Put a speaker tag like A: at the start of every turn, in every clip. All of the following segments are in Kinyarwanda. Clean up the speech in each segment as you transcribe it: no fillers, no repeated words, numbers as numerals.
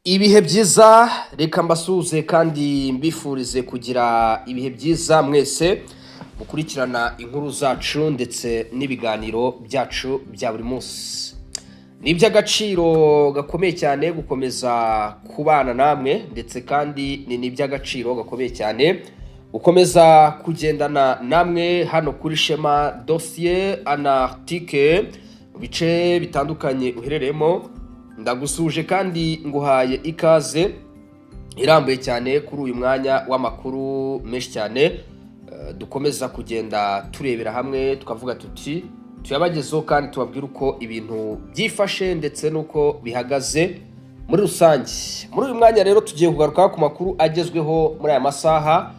A: Ibihe byiza reka mbasuhuze kandi mbifurize kugira ibihe byiza mwese mukurikirana inkuru zacu ndetse n'ibiganiro byacu bya buri munsi. Ni iby'agaciro gakomeye cyane gukomeza kubana namwe ndetse kandi ni iby'agaciro gakomeye cyane gukomeza kugendana namwe hano kuri Shema Dossier Anartique mu bice bitandukanye uherereyemo. Ndagusuje kandi nguhaye ikaze irambuye cyane kuri uyu mwanya w'amakuru menshi cyane dukomeza kugenda turebera hamwe tukavuga tuti tuyabagezeho kandi tubabwira uko ibintu byifashe ndetse n'uko bihagaze muri rusange. Muri uyu mwanya rero tugiye kugaruka ku makuru agezweho muri aya masaha,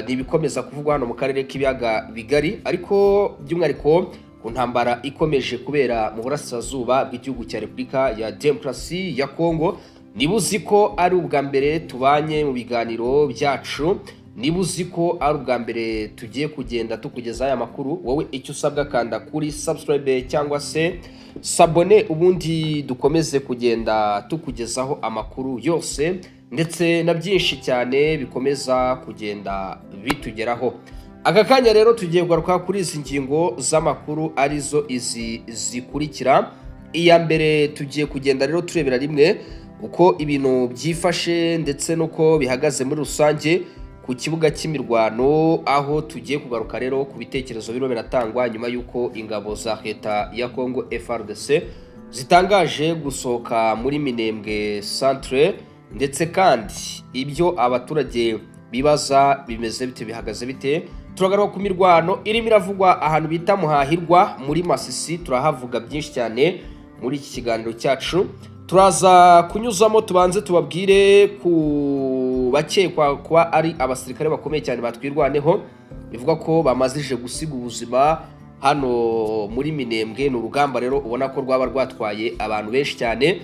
A: ni ibikomeza kuvugwa hano mu karere k'ibiyaga bigari, ariko by'umwihariko ku ntambara ikomeje kubera mu burasirazuba bw'igihugu cya Repubulika ya Demokarasi ya Kongo. Niba uzi ko ari ubwa mbere tubanye mu biganiro byacu, niba uzi ko ari ubwa mbere tugiye kugenda tukugeza aya makuru, wowe icyo usabwa kanda kuri subscribe cyangwa se sabone, ubundi dukomeze kugenda tukugezaho amakuru yose ndetse na byinshi cyane bikomeza kugenda bitugeraho. Aka kanya rero tugiye kugaruka kuri izi ngingo z'amakuru arizo izi zikurikira. Iya mbere tugiye kugenda rero turebera rimwe uko ibintu byifashe ndetse nuko bihagaze muri rusange ku kibuga cy'imirwano, aho tugiye kugaruka rero ku bitekerezo biro biratangwa nyuma y'uko ingabo za leta ya Congo FARDC zitangaje gusohoka muri Minembwe Centre, ndetse kandi ibyo abaturage bibaza bimeze bite, bihagaze bite. Turagaruka ku mirwano irimo iravugwa ahantu bita Muhahirwa muri Masisi, turahavuga byinshi cyane muri iki kiganiro cyacu. Turaza kunyuzamo tubanze tubabwire ku bakekwa kuba ari abasirikare bakomeye cyane batwirwaneho, bivuga ko bamazije gusiga ubuzima hano muri Minembwe. Ni urugamba rero ubona ko rwaba rwatwaye abantu benshi cyane,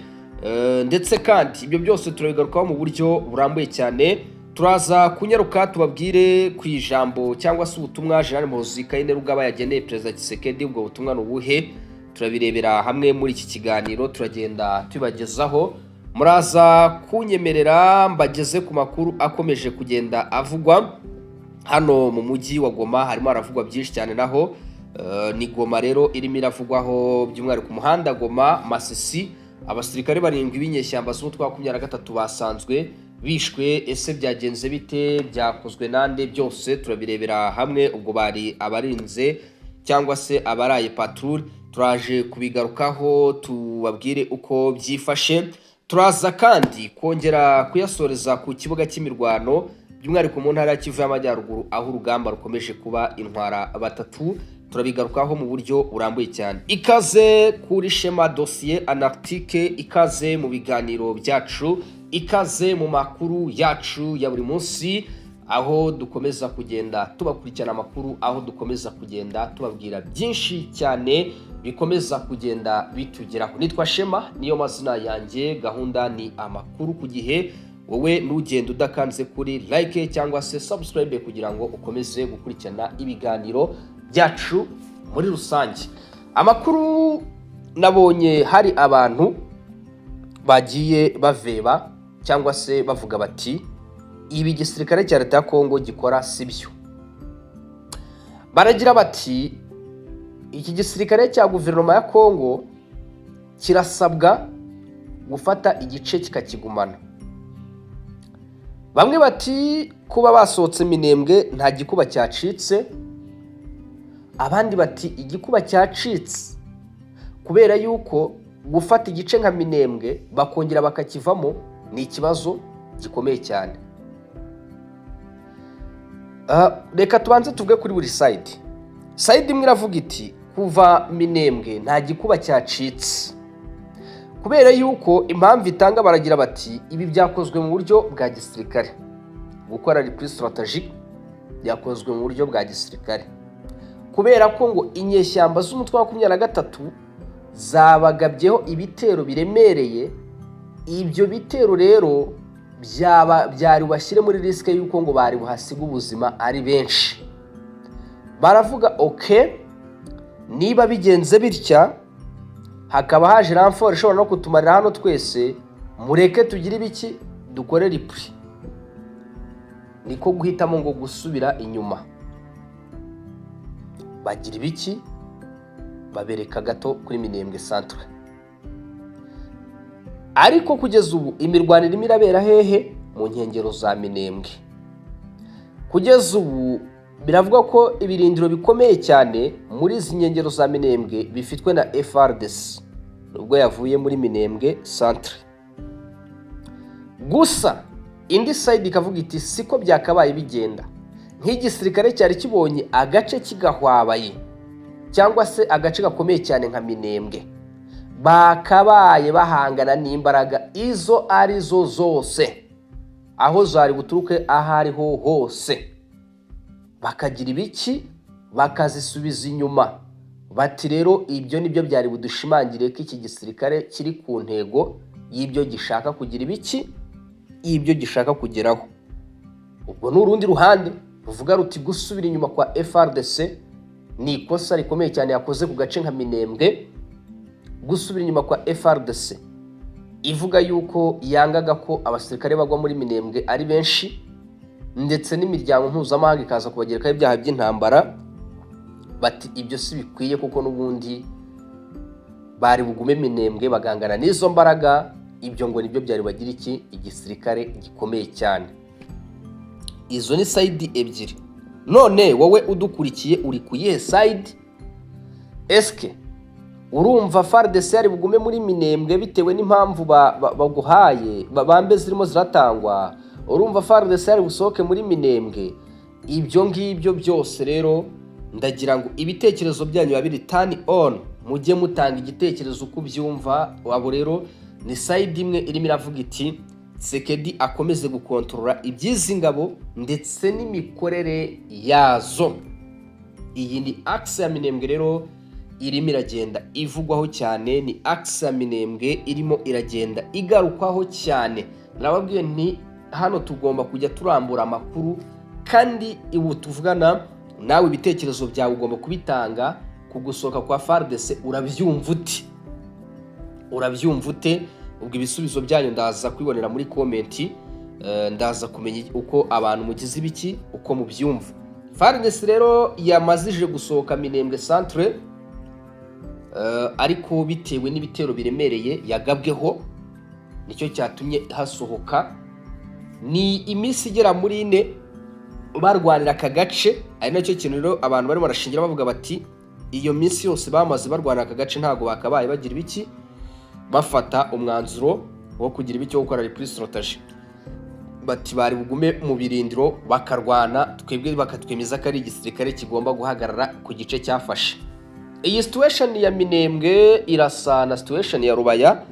A: ndetse kandi ibyo byose turabigarukaho mu buryo burambuye cyane. Turaza kunyaruka tubabwire ku ijambo cyangwa se ubutumwa Jean Muhoozi Kainerugaba yageneye Perezida Tshisekedi. Ubwo butumwa ni ubuhe? Turabirebera hamwe muri iki kiganiro, turagenda tubagezaho. Muraza kunyemerera mbageze ku makuru akomeje kugenda avugwa hano mu mujyi wa Goma. Harimo haravugwa byinshi cyane, naho ni Goma rero irimo iravugwaho by'umwihariko ku muhanda Goma Masisi. Abasirikare barindwi b'inyeshyamba z'umutwe wa 23 basanzwe bishwe. Ese byagenze bite? Byakozwe nande? Byose turabirebera hamwe. Ubwo bari abarinze cyangwa se abaraye patrouille, turaje kubigarukaho tubabwire uko byifashe. Turaza kandi kongera kuyasoreza ku kibuga cy'imirwano by'umwihariko mu ntara ya Kivu y'Amajyaruguru, aho urugamba rukomeje kuba intwara batatu. Turabigarukaho mu buryo burambuye cyane. Ikaze kuri Shema Dossier Anartique, ikaze mu biganiro byacu, ikaze mu makuru yacu ya buri munsi, aho dukomeza kugenda tubakurikirana amakuru, aho dukomeza kugenda tubabwira byinshi cyane bikomeza kugenda bitugeraho. Nitwa Shema, niyo mazina yanjye. Gahunda ni amakuru ku gihe. Wowe nugenda udakanze kuri like cyangwa se subscribe kugira ngo ukomeze gukurikirana ibiganiro byacu muri rusange. Amakuru nabonye hari abantu bagiye baveba cyangwa se bavuga bati ibi gisirikare cya leta ya Kongo gikora sibyo. Baragira bati iki gisirikare cya guverinoma ya Kongo kirasabwa gufata igice kikakigumana. Bamwe bati kuba basohotse Minembwe nta gikuba cyacitse, abandi bati igikuba cyacitse kubera yuko gufata igice nka Minembwe bakongera bakakivamo ni ikibazo gikomeye cyane. Reka tubanze tuvuge kuri buri side imwe iravuga iti kuva Minembwe nta gikuba cyacitse, kubera yuko impamvu itanga baragira bati ibi byakozwe mu buryo bwa gisirikare, gukora reprise strategique byakozwe mu buryo bwa gisirikare, kubera ko ngo inyeshyamba z'umutwe wa 23 zabagabyeho ibitero biremereye. Ibyo bitero rero byari bashyire muri riske yuko ngo bari buhasiga ubuzima ari benshi. Baravuga okay, niba bigenze bitya hakaba haje ramfort ishobora no kutumarira hano twese, mureke tugire ibiki dukore ripuri, niko guhitamo ngo gusubira inyuma. Bagira ibiki, babereka gato kuri Minembwe Centre. Ariko kugeza ubu imirwano irimo irabera hehe? Mu nkengero za Minembwe. Kugeza ubu biravuga ko ibirindiro bikomeye cyane muri izi nkengero za Minembwe bifitwe na FARDC nubwo yavuye muri Minembwe Centre. Gusa indi side ikavuga iti siko byakabaye bigenda. Nk'igisirikare cyari kibonye agace kigahwabaye cyangwa se agace gakomeye cyane nka Minembwe, bakabaye bahangana n'imbaraga izo arizo zose, aho zari buturuke ahariho hose, bakagira ibiki, bakazisubiza inyuma. Bati rero ibyo nibyo byari budushimangire ko iki gisirikare kiri ku ntego y'ibyo gishaka kugira ibiki, ibyo gishaka kugeraho. Ubwo n'urundi ruhande ruvuga ruti gusubira inyuma kwa FARDC ni ikosa rikomeye cyane yakoze ku gace nka Minembwe. Gusubira inyuma kwa FARDC ivuga yuko yangaga ko abasirikare bagwa muri Minembwe ari benshi, ndetse n'imiryango mpuzamahanga ikaza kubagerekaho ibyaha by'intambara. Bati ibyo si bikwiye kuko n'ubundi bari bugume Minembwe bagangana n'izo mbaraga. Ibyo ngo nibyo byari bagira iki, igisirikare gikomeye cyane. Izo ni side ebyiri. None wowe udukurikiye uri ku yihe side? Eske urumva FARDC yari bugume muri Minembwe bitewe n'impamvu baguhaye bambe zirimo ziratangwa? Urumva FARDC yari busohoke muri Minembwe? Ibyo ngibyo byose rero ndagira ngo ibitekerezo byanyu babiri turn on, mujye mutanga igitekerezo uko byumva. Wabo rero ni side imwe irimo iravuga iti Tshisekedi akomeze gukontorora ibyizi ngabo ndetse n'imikorere yazo. Iyi ni axe ya Minembwe rero irimo iragenda ivugwaho cyane, ni axe ya Minembwe irimo iragenda igarukwaho cyane. Nababwiye nti hano tugomba kujya turambura amakuru, kandi ubu tuvugana nawe ibitekerezo byawe ugomba kubitanga ku gusohoka kwa FARDC. Urabyumva ute? Urabyumva ute? Ubwo ibisubizo byanyu ndaza kwibonera muri komenti, ndaza kumenya uko abantu mugize ibiki, uko mubyumva. FARDC rero yamazije gusohoka Minembwe Centre, ariko bitewe n'ibitero biremereye yagabweho nicyo cyatumye hasohoka. Ni iminsi igera muri 4 barwanira aka gace, ari nacyo kintu rero abantu barimo barashingira bavuga bati iyo minsi yose bamaze barwanira aka gace ntago bakabaye bagira ibiki, bafata umwanzuro wo kugira ibiki cyo gukora reprise strategy. Bati bari bugume mu birindiro bakarwana, twebwe bakatwemeza ko ari igisirikare kigomba guhagarara ku gice cyafashe. Iyi situation ya Minembwe irasa na situation ya Rubaya,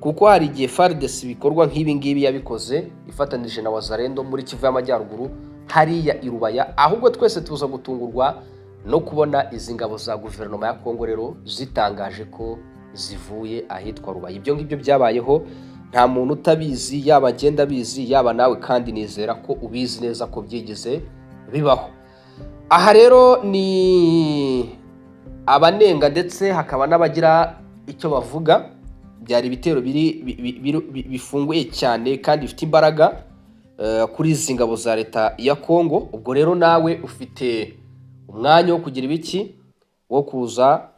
A: kuko hari igihe FARDC bikorwa nk'ibi ngibi yabikoze ifatanije na Wazalendo muri Kivu y'Amajyaruguru hariya i Rubaya. Ahubwo twese tuza gutungurwa no kubona izi ngabo za guverinoma ya Kongo rero zitangaje ko zivuye ahitwa Rubaya. Ibyo ngibyo byabayeho, nta muntu utabizi, yaba agenda abizi yaba nawe, kandi nizera ko ubizi neza ko byigeze bibaho. Aha rero ni abanenga ndetse hakaba n'abagira icyo bavuga. Byari ibitero bifunguye cyane kandi bifite imbaraga kuri izi ngabo za leta ya Kongo. Ubwo rero nawe ufite umwanya wo kugira ibiki, wo kuza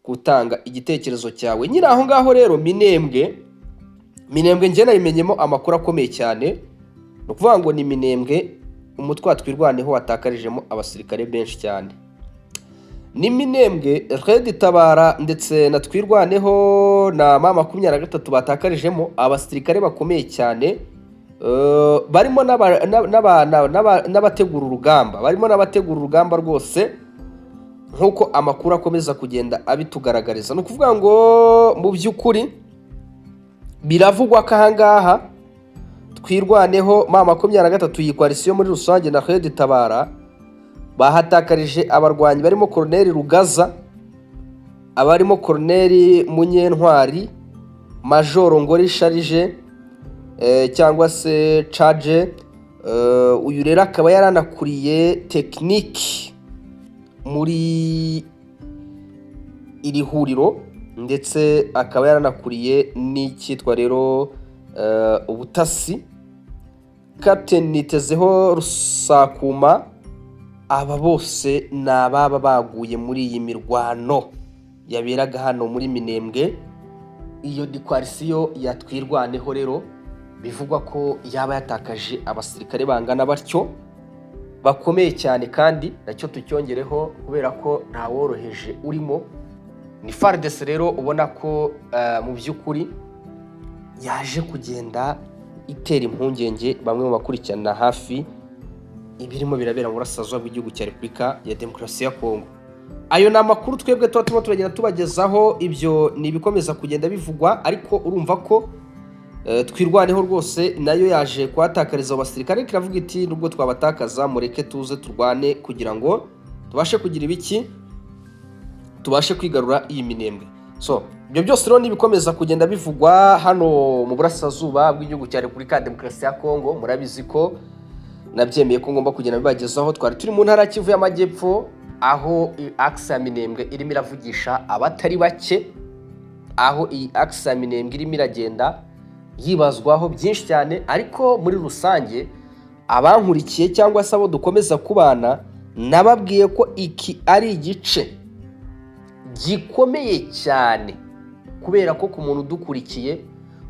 A: gutanga igitekerezo cyawe. Nyine aho ngaho rero Minembwe njye nayimenyemo amakuru akomeye cyane. No kuvuga ngo ni Minembwe umutwe twirwaneho watakarijemo abasirikare benshi cyane. Ni Minembwe Red Tabara ndetse na twirwaneho na mama 23 batakarijemo abasirikare bakomeye cyane. Barimo n'abategura urugamba, barimo n'abategura urugamba rwose, nkuko amakuru akomeza kugenda abitugaragariza. No kuvuga ngo mu by'ukuri biravugwa ko ahangaha twirwaneho mama 23 yikwalisiyo muri rusange na Red Tabara bahatakarije abarwanyi barimo Colonel Rugaza, abarimo Colonel Munyentwari, Major Ngori Sharije cyangwa se Charge. Uyu rero akaba yaranakuriye technique muri iri huriro, ndetse akaba yaranakuriye n'icyitwa rero ubutasi. Captain Nitezeho Rusakuma, aba bose ni ababa baguye muri iyi mirwano yaberaga hano muri Minembwe. Iyo dikwarisiyo yatwirwaneho rero bivugwa ko yaba yatakaje abasirikare bangana batyo bakomeye cyane, kandi nacyo tucyongereho kubera ko nta woroheje urimo. Ni FARDC rero ubona ko mu by'ukuri yaje kugenda itera impungenge bamwe mu bakurikirana hafi ibirimo birabera mu burasirazuba bw'igihugu cya Repubulika ya Demokarasi ya Kongo. Ayo ni amakuru twebwe tuba turagenda tubagezaho, ibyo ni ibikomeza kugenda bivugwa, ariko urumva ko twirwaneho rwose nayo yaje kuhatakariza abasirikare, kiravuga iti nubwo twabatakaza mureke tuze turwane kugira ngo tubashe kugira ibiki, tubashe kwigarura iyi Minembwe. So ibyo byose rero nibikomeza kugenda bivugwa hano mu burasirazuba bw'igihugu cya Repubulika ya Demokarasi ya Kongo. Murabizi ko nabyemeye ko ngomba kugenda bibagezaho. Twari turi mu ntara ya Kivu y'Amajyepfo, aho axe ya Minembwe irimo iravugisha abatari bake, aho iyi axe ya Minembwe irimo iragenda yibazwaho byinshi cyane, ariko muri rusange abankurikiye cyangwa se abo dukomeza kubana nababwiye ko iki ari igice gikomeye cyane, kubera ko ku muntu udukurikiye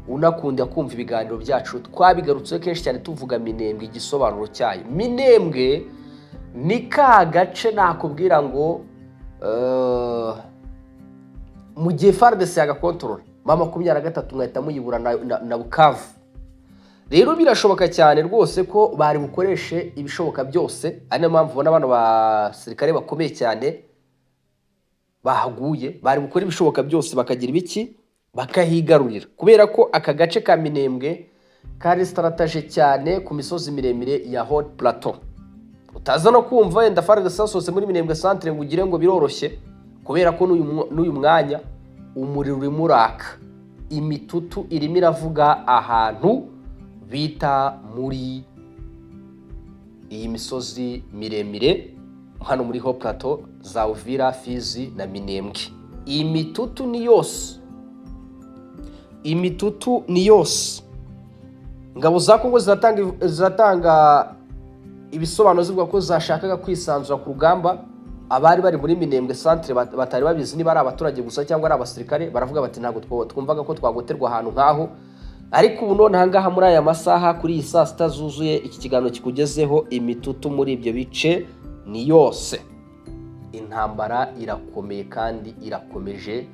A: unakunda kumva ibiganiro byacu twabigarutseho kenshi cyane tuvuga Minembwe. Igisobanuro cyayo Minembwe ni ka gace nakubwira ngo mu gihe FARDC yagakontorora M23 mwahita muyibura na Bukavu. Rero birashoboka cyane rwose ko bari bukoreshe ibishoboka byose, ari nayo mpamvu ubona bano basirikare bakomeye cyane bahaguye, bari gukora ibishoboka byose bakagira ibiki, bakahigarurira, kubera ko aka gace ka Minembwe kari strategie cyane ku misozi miremire ya Haut Plateau. Utaza no kumva wenda FARDC sosose muri Minembwe centre ngo ugire ngo biroroshye, kubera ko n'uyu mwanya umuriro uri muraka, imitutu irimo iravuga ahantu bita muri iyi misozi miremire hano muri Haut Plateau za Uvira, Fizi na Minembwe. Imitutu ni yose ngabo za Kongo zatanga ibisobanuro zivuga ko zashakaga kwisanzura ku rugamba. Abari bari muri Minembwe centre batari babizi niba ari abaturage gusa cyangwa ari abasirikare, baravuga bati ntago twumvaga ko twagoterwa ahantu nkaho. Ariko ubu none ahangaha muri aya masaha kuri iyi saa sita zuzuye iki kiganiro kikugezeho, imitutu muri ibyo bice ni yose. Intambara irakomeye kandi irakomeje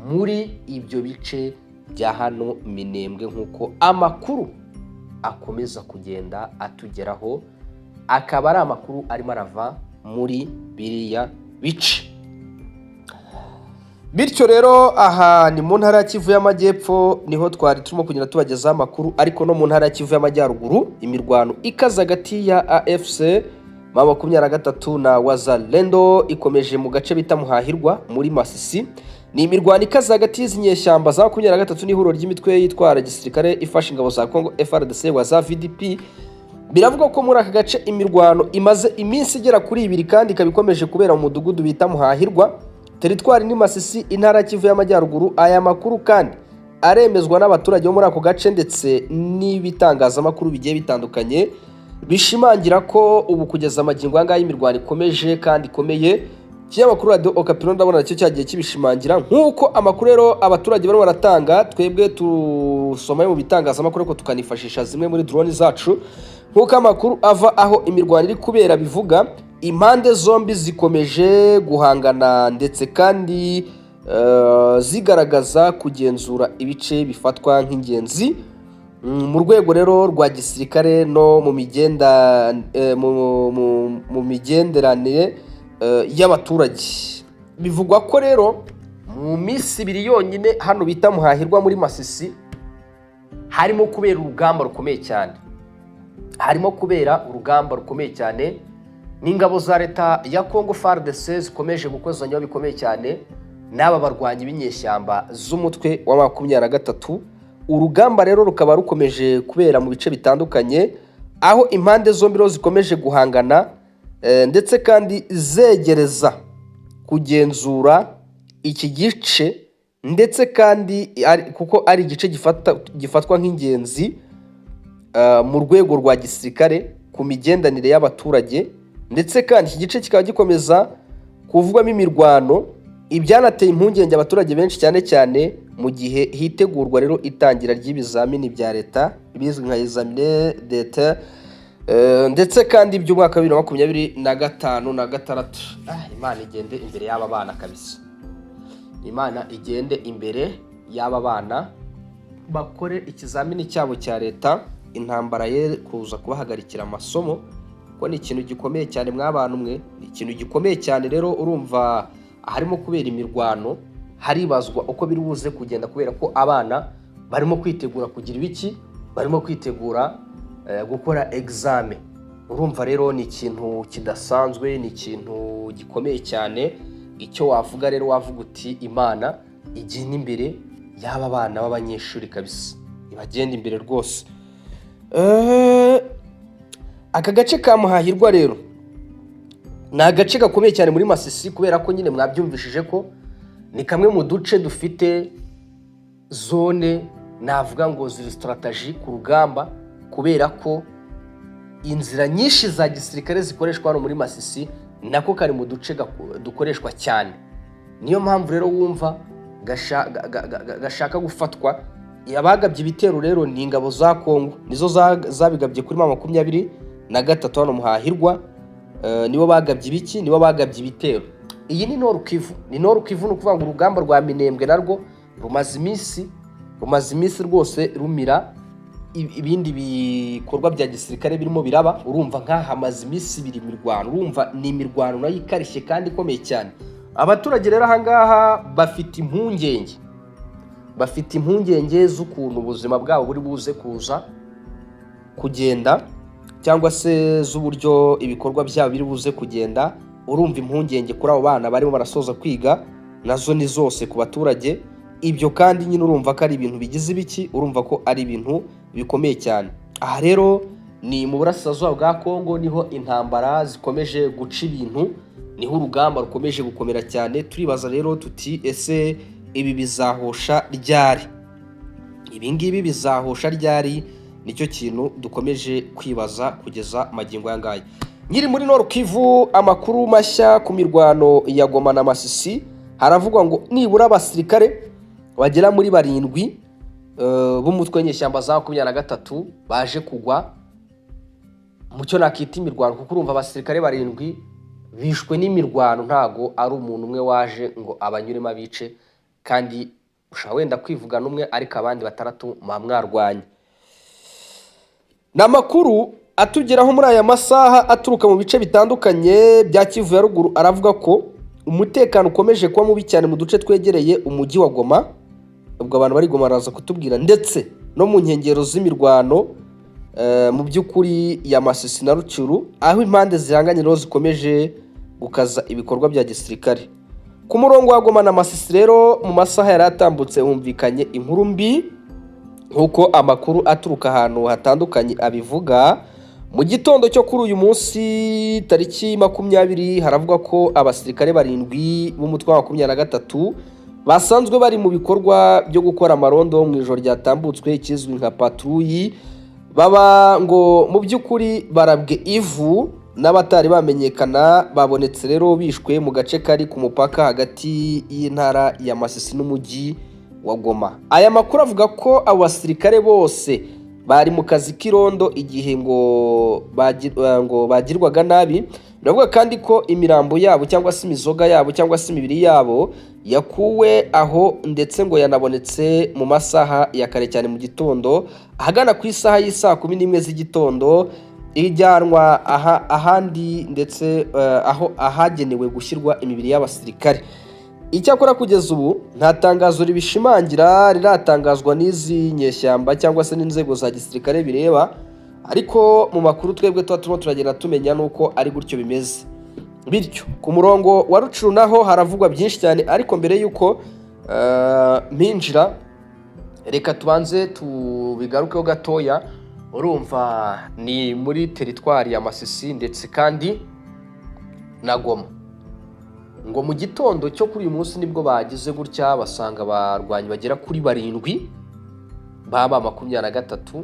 A: muri ibyo bice bya hano Minembwe, nk'uko amakuru akomeza kugenda atugeraho, akaba ari amakuru arimo arava muri biriya bice. Bityo rero aha ni mu ntara ya Kivu y'Amajyepfo niho twari turimo kugenda tubagezaho amakuru, ariko no mu ntara ya Kivu y'Amajyaruguru imirwano ikaza hagati ya AFC M23 na Wazalendo ikomeje mu gace bita Muhahirwa muri Masisi. Ni imirwano ikaza hagati y'izinyeshyamba za 23 n'ihuriro ry'imitwe yitwara gisirikare ifasha ingabo za Kongo FARDC wa VDP. Biravuga ko muri aka gace imirwano imaze iminsi igera kuri 2 kandi ikabikomeje kubera mu mudugudu bita Muhahirwa, teritwari ni Masisi, intara Kivu y'Amajyaruguru. Aya makuru kandi aremezwa n'abaturage bo muri ako gace ndetse n'ibitangazamakuru bigiye bitandukanye bishimangira ko ubu kugeza amagingo anga y'imirwano ikomeje kandi ikomeye. Kinyamakuru Radio Okapi ndabona cyo cyagiye kibishimangira, nk'uko amakuru rero abaturage barimo baratanga, twebwe tusomaye mu bitangazamakuru ko tukanifashisha zimwe muri drone zacu. Nk'uko amakuru ava aho imirwano iri kubera bivuga, impande zombi zikomeje guhangana ndetse kandi zigaragaza kugenzura ibice bifatwa nk'ingenzi mu rwego rero rwa gisirikare no mu migenderanire y'abaturage. Bivugwa ko rero mu minsi 2 yonyine hano bita Muhahirwa muri Masisi harimo kubera urugamba rukomeye cyane, n'ingabo za leta ya Kongo FARDC zikomeje gukozanya bikomeye cyane n'aba barwanyi b'inyeshyamba z'umutwe wa 23. Urugamba rero rukaba rukomeje kubera mu bice bitandukanye, aho impande zombi rero zikomeje guhangana ndetse kandi zegereza kugenzura iki gice ndetse kandi kuko ari igice gifatwa nk'ingenzi mu rwego rwa gisirikare ku migendanire y'abaturage, ndetse kandi iki gice kikaba gikomeza kuvugwamo imirwano, ibyanateye impungenge abaturage benshi cyane cyane mu gihe hitegurwa rero itangira ry'ibizamini bya leta bizwi nka examen d'etat, ndetse kandi by'umwaka wa 2025 na 2026. Imana igende imbere y'aba bana kabisa, Imana igende imbere y'aba bana bakore ikizamini cyabo cya leta, intambara ye kuza kubahagarikira amasomo, ko ni ikintu gikomeye cyane mw'abantu mwe, ni ikintu gikomeye cyane. Rero urumva harimo kubera imirwano, haribazwa uko biri buze kugenda kubera ko abana barimo kwitegura kugira ibiki, barimo kwitegura gukora examen. Urumva rero ni ikintu kidasanzwe, ni ikintu gikomeye cyane. Icyo wavuga rero, wavuga uti Imana igenda imbere y'aba bana b'abanyeshuri kabisa, ibagenda imbere rwose. Aka gace ka Muhahirwa rero ni agace gakomeye cyane muri Masisi, kubera ko nyine mwabyumvishije ko ni kamwe mu duce dufite zone navuga ngo ziri strategy ku rugamba, kubera ko inzira nyinshi za gisirikare zikoreshwa hano muri Masisi nako kari mu duce dukoreshwa cyane. Niyo mpamvu rero wumva gashaka gufatwa. Abagabye ibitero rero ni ingabo za Kongo, nizo zabigabye kuri 23 hano Muhahirwa, nibo bagabye ibiki, nibo bagabye ibitero. Iyi ni Nord Kivu, ni ukuvuga ngo urugamba rwa Minembwe narwo rumaze iminsi rwose rumira ibindi bikorwa bya gisirikare birimo biraba. Urumva nkaha hamaze iminsi biri mirwano, urumva ni imirwano nayo ikarishye kandi ikomeye cyane. Abaturage rero ahangaha bafite impungenge z'ukuntu ubuzima bwabo buri buze kuza kugenda, cyangwa se z'uburyo ibikorwa byabo biri buze kugenda. Urumva impungenge kuri abo bana barimo barasoza kwiga nazo ni zose ku baturage. Ibyo kandi nyine urumva ko ari ibintu bigize ibiki, urumva ko ari ibintu bikomeye cyane. Aha rero ni mu burasirazuba bwa Kongo, niho intambara zikomeje guca ibintu, niho urugamba rukomeje gukomera cyane. Turibaza rero tuti ese ibi bizahosha ryari? Ibi ngibi bizahosha ryari? Nicyo kintu dukomeje kwibaza kugeza magingo aya ngaya. Nyiri muri Nord Kivu, amakuru mashya ku mirwano ya Goma na Masisi, haravugwa ngo nibura abasirikare bagera muri 7 b'umutwe w'inyeshyamba za 23 baje kugwa mu cyo nakita imirwano, kuko urumva abasirikare 7 bishwe n'imirwano, ntago ari umuntu umwe waje ngo abanyuremo abice, kandi ushaka wenda kwivugana umwe ariko abandi 6 mwarwanye. Namakuru atugeraho muri aya masaha aturuka mu bice bitandukanye bya Kivu ya ruguru, aravuga ko umutekano ukomeje kuba mubi cyane mu duce twegereye umujyi wa Goma. Ubwo abantu bari Goma raza kutubwira, ndetse no mu nkengero z'imirwano mu by'ukuri ya Masisi na Rucuru, aho impande zihanganye rero zikomeje gukaza ibikorwa bya gisirikare. Ku murongo wa Goma na Masisi rero mu masaha yaratambutse humvikanye inkuru mbi, nkuko amakuru aturuka ahantu hatandukanye abivuga. Mu gitondo cyo kuri uyu munsi tariki 20 haravuga ko abasirikare 7 b'umutwe wa 23 basanzwe bari mu bikorwa byo gukora amarondo mu ijoro ryatambutswe ikizwi nka patrouille, baba ngo mu by'ukuri barabwe ivu n'abatari bamenyekana. Babonetse rero bishwe mu gace kari ku mupaka hagati y'intara ya Masisi n'umujyi wa Goma. Aya makuru avuga ko abo basirikare bose bari mu kazi k'irondo igihe ngo bagirwaga nabi. Biravuga kandi ko imirambo yabo cyangwa se imizoga yabo cyangwa se imibiri yabo yakuwe aho, ndetse ngo yanabonetse mu masaha ya kare cyane mu gitondo, ahagana ku isaha y'isa 11 z'igitondo, ijyanwa ahandi, ndetse aho ahagenewe gushyirwa imibiri y'abasirikare. Icyakora kugeza ubu nta tangazo ribishimangira riratangazwa n'izi nyeshyamba cyangwa se n'inzego za gisirikare bireba, ariko mu makuru twebwe turimo turagenda tumenya nuko ari gutyo bimeze. Bityo ku murongo wa Rucuru naho haravugwa byinshi cyane, ariko mbere yuko mpinjira reka tubanze tubigarukeho gatoya. Urumva ni muri teritwari ya Masisi ndetse kandi na Goma. ngo mu gitondo cyo kuri uyu munsi nibwo bagize gutya basanga abarwanyi bagera kuri 7 baba 23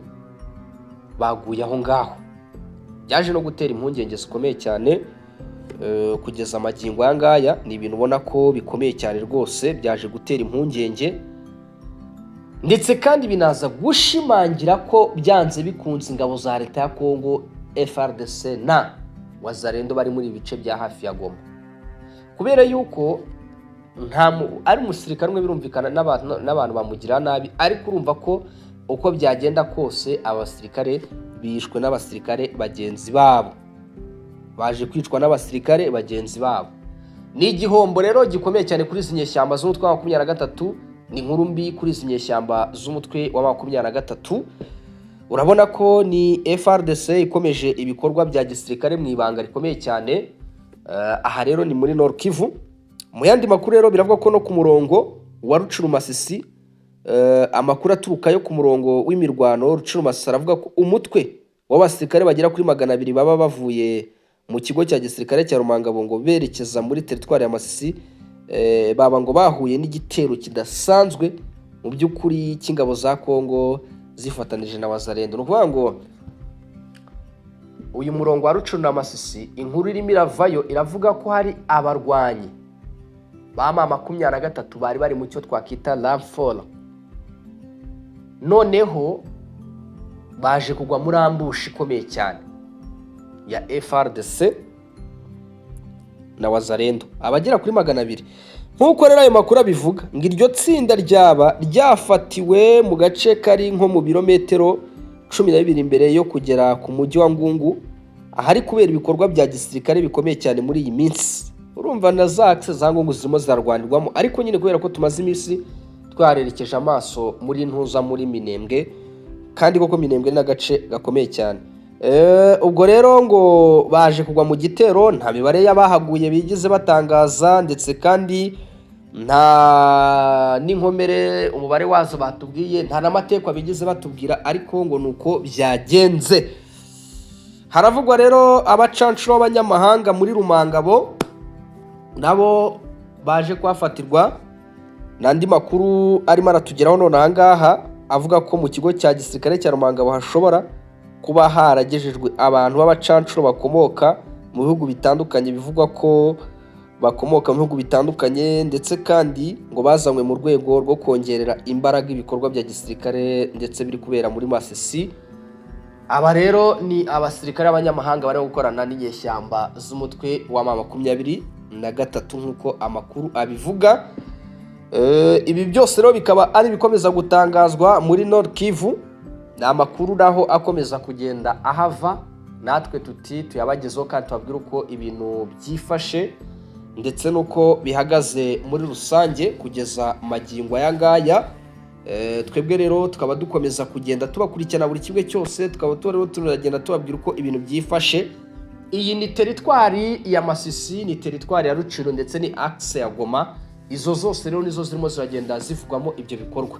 A: baguye aho ngaho. Byaje no gutera impungenge zikomeye cyane kugeza amagingo aya ngaya. Ni ibintu ubona ko bikomeye cyane rwose, byaje gutera impungenge ndetse kandi binaza gushimangira ko byanze bikunze ingabo za leta ya Kongo FARDC na Wazalendo bari muri ibice bya hafi ya Goma, kubera yuko ari umusirikare umwe birumvikana n'abantu bamugira nabi, ariko urumva ko uko byagenda kose abasirikare bishwe n'abasirikare bagenzi babo, baje kwicwa n'abasirikare bagenzi babo. Ni igihombo rero gikomeye cyane kuri izi nyeshyamba z'umutwe wa 23. Ni inkuru mbi kuri izi nyeshyamba z'umutwe wa 23. Urabona ko ni FARDC ikomeje ibikorwa bya gisirikare mu ibanga rikomeye cyane. Aha rero ni muri Nord Kivu. Mu yandi makuru rero biravuga ko no ku murongo wa Rucurumasisi amakuru aturuka yo ku murongo w'imirwano Rucurumasisi aravuga ko umutwe w'abasirikare bagera kuri 200 baba bavuye mu kigo cya gisirikare cya Rumangabo ngo berekeza muri teritwari ya Masisi baba ngo bahuye n'igitero kidasanzwe mu by'ukuri cy'ingabo za Kongo zifatanije na Wazalendo. No kuvuga ngo uyu murongo wa Rucurumasisi inkuru irimo iravayo iravuga ko hari abarwanyi bama 23 bari mu cyo twakita Ramfort, noneho baje kugwa muri ambushi ikomeye cyane ya FARDC na Wazalendo abagera kuri 200. Nkuko rero ayo makuru abivuga ngo iryo tsinda ryaba ryafatiwe mu gace kari nko mu birometero 12 imbere yo kugera ku mujyi wa Ngungu, ahari kubera ibikorwa bya gisirikare bikomeye cyane muri iyi minsi. Urumva na za axe za Ngungu zirimo zarwanirwamo, ariko nyine kubera ko tumaze iminsi twarerekeje amaso muri ntuza muri Minembwe, kandi koko Minembwe n'agace gakomeye cyane. Ubwo rero ngo baje kugwa mu gitero, nta mibare y'abahaguye bigize batangaza, ndetse kandi nta n'inkomere umubare wazo batubwiye, nta n'amatekwa bigize batubwira, ariko ngo nuko byagenze. Haravugwa rero abacancuro b'abanyamahanga muri Rumangabo nabo baje kwafatirwa. Nandi makuru arimo aratugeraho none ahangaha avuga ko mu kigo cya gisirikare cya Rumangabo hashobora kuba haragejejwe abantu b'abacancuro bakomoka mu bihugu bitandukanye, bivugwa ko bakomoka mu bihugu bitandukanye, ndetse kandi ngo bazanywe mu rwego rwo kongerera imbaraga ibikorwa bya gisirikare ndetse biri kubera muri Masisi. Aba rero ni abasirikare b'abanyamahanga bari gukorana n'inyeshyamba z'umutwe wa 23 nk'uko amakuru abivuga. Ibi byose rero bikaba ari bikomeza gutangazwa muri Nord Kivu. Ni amakuru naho akomeza kugenda ahava, natwe tuti tuyabagezeho kandi tubabwira uko ibintu byifashe ndetse nuko bihagaze muri rusange kugeza magingo aya ngaya. Twebwe rero tukaba dukomeza kugenda tubakurikirana buri kimwe cyose, tukaba rero turagenda tubabwira uko ibintu byifashe. Iyi ni teritwari ya Masisi, ni teritwari ya Rucuru ndetse ni axe ya Goma. Izo zose rero nizo zirimo ziragenda zivugwamo ibyo bikorwa.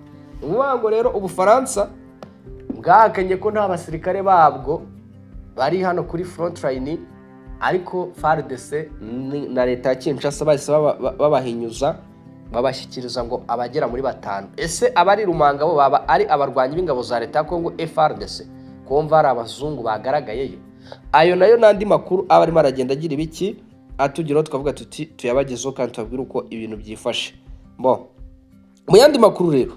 A: Ngo rero Ubufaransa bwahakanye ko nta basirikare babwo bari hano kuri front line, ariko FARDC na leta ya Kinshasa bahise babahinyuza babashyikiriza ngo abagera muri 5. Ese abari Rumangabo baba ari abarwanyi b'ingabo za leta ya Kongo FARDC, kumva ari abazungu bagaragayeyo? Ayo nayo nandi makuru aba arimo aragenda agira ibiki atugiraho, tukavuga tuti tuyabagezeho kandi tubabwira uko ibintu byifashe. Mu yandi makuru rero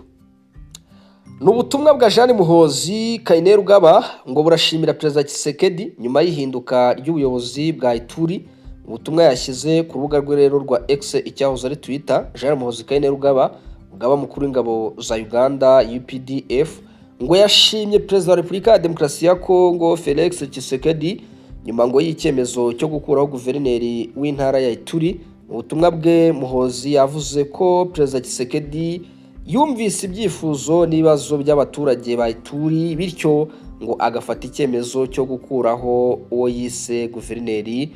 A: n'ubutumwa bwa Jean Muhozi Kainerugaba ngo burashimira Perezida Tshisekedi nyuma y'ihinduka ry'ubuyobozi bwa Ituri. Ubutumwa yashyize ku rubuga rwe rero rwa X icyahoze ari Twitter. Jean Muhozi Kainerugaba umugaba mukuru w'ingabo za Uganda UPDF ngo yashimye Perezida wa Repubulika ya Demokarasi ya Kongo Felix Tshisekedi nyuma ngo y'icyemezo cyo gukuraho guverineri w'intara ya Ituri. Ubutumwa bwe Muhozi yavuze ko Perezida Tshisekedi yumvise ibyifuzo n'ibibazo by'abaturage ba Ituri, bityo ngo agafata icyemezo cyo gukuraho uwo yise guverineri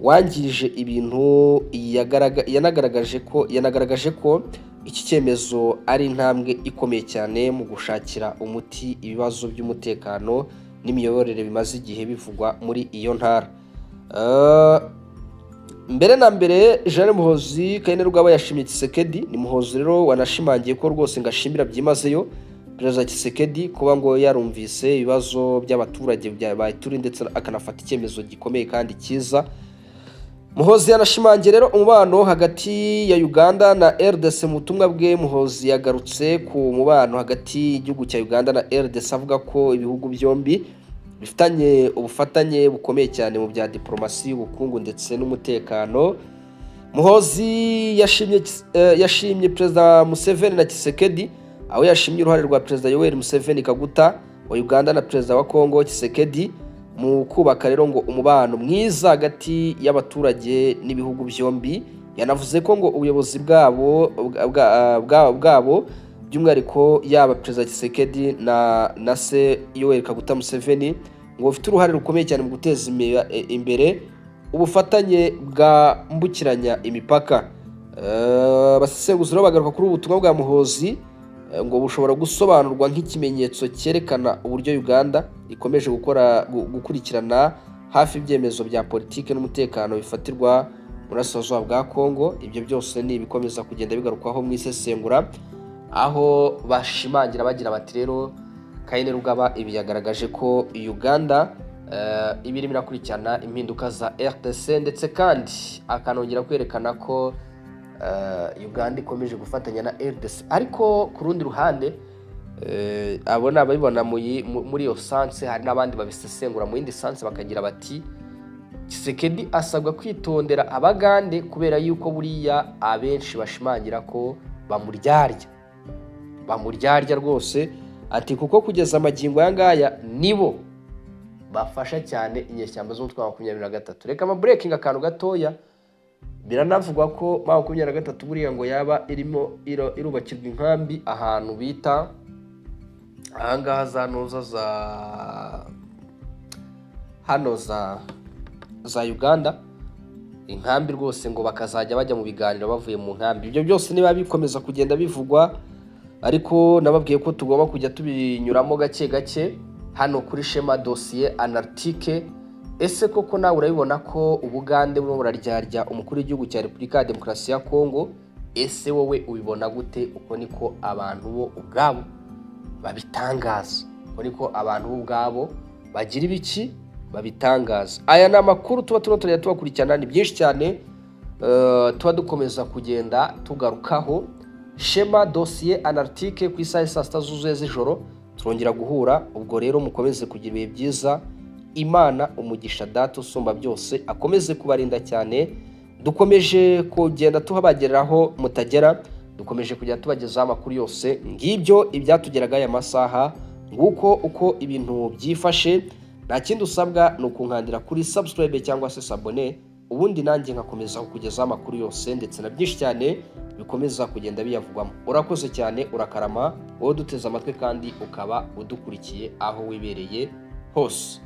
A: wangirije ibintu. Yanagaragaje ko iki cyemezo ari intambwe ikomeye cyane mu gushakira umuti ibibazo by'umutekano n'imiyoborere bimaze igihe bivugwa muri iyo ntara. mbere na mbere Jean Muhozi Kainerugaba yashimye Tshisekedi. Ni Muhozi rero wanashimangiye ko rwose ngashimira byimazeyo Perezida Tshisekedi kuba ngo yarumvise ibibazo by'abaturage ba Ituri ndetse akanafata icyemezo gikomeye kandi cyiza. Muhozi yanashimangiye rero umubano hagati ya Uganda na RDC. Mu butumwa bwe Muhozi yagarutse ku mubano hagati y'igihugu cya Uganda na RDC avuga ko ibihugu byombi bifitanye ubufatanye bukomeye cyane mu bya diplomasi, ubukungu ndetse n'umutekano. Muhozi yashimye Perezida Museveni na Tshisekedi, aho yashimye uruhare rwa Perezida Yoweri Museveni Kaguta wa Uganda na Perezida wa Kongo Tshisekedi mu kubaka rero ngo umubano mwiza hagati y'abaturage n'ibihugu byombi. Yanavuze ko ngo ubuyobozi bwabo by'umwihariko yaba Perezida Tshisekedi na se Yoweri Kaguta Museveni ngo bafite uruhare rukomeye cyane mu guteza imbere ubufatanye bwambukiranya imipaka. Abasesenguzi rero bagaruka kuri ubutumwa bwa Muhozi ngo bushobora gusobanurwa nk'ikimenyetso cyerekana uburyo Uganda ikomeje gukurikirana hafi ibyemezo bya politike n'umutekano bifatirwa mu burasirazuba bwa Kongo. Ibyo byose ni ibikomeza kugenda bigarukwaho mu isesengura, aho bashimangira bagira bati rero Kainerugaba ibi yagaragaje ko Uganda ibirimo irakurikirana impinduka za RDC, ndetse kandi akanongera kwerekana ko Uganda ikomeje gufatanya na RDC. Ariko ku rundi ruhande abona babibona muri iyo sanse, hari n'abandi babisesengura mu yindi sanse bakagira bati Tshisekedi asabwa kwitondera abagande kubera yuko buriya abenshi bashimangira ko bamuryarya rwose. Ati kuko kugeza amagingo yangaya nibo bafasha cyane inyeshyamba z'umutwe wa 23. Reka breaking akantu gatoya. Biranavugwa ko 23 buriya ngo yaba irimo irubakirwa inkambi ahantu bita ahangaha za Uganda. Inkambi rwose ngo bakazajya bajya mu biganiro bavuye mu nkambi. Ibyo byose niba bikomeza kugenda bivugwa, ariko nababwiye ko tugomba kujya tubinyuramo gake gake hano kuri Shema Dossier Analytique. Ese koko nawe urabibona ko Ubugande burimo buraryarya umukuru w'igihugu cya Repubulika ya Demokarasi ya Kongo? Ese wowe ubibona gute? Uko niko abantu bo ubwabo babitangaza, uko niko abantu bo ubwabo bagira ibiki babitangaza. Aya ni amakuru tuba tubakurikirana, ni byinshi cyane tuba dukomeza kugenda tugarukaho. Shema Dossier Analytique ku isaha saa 6 zuzuye z'ijoro turongera guhura. Ubwo rero mukomeze kugira ibihe byiza. Imana umugisha Data usumba byose akomeze kubarinda cyane. Dukomeje kugenda tuhabageraho mutagera, dukomeje kujya tubagezaho amakuru yose. Ngibyo ibyatugeraga aya masaha, nguko uko ibintu byifashe. Nta kindi usabwa ni ukunkandira kuri subscribe cyangwa se sabone, ubundi nanjye nkakomeza kukugezaho amakuru yose ndetse na byinshi cyane bikomeza kugenda biyavugwamo. Urakoze cyane, urakarama wowe duteze amatwi kandi ukaba udukurikiye aho wibereye hose.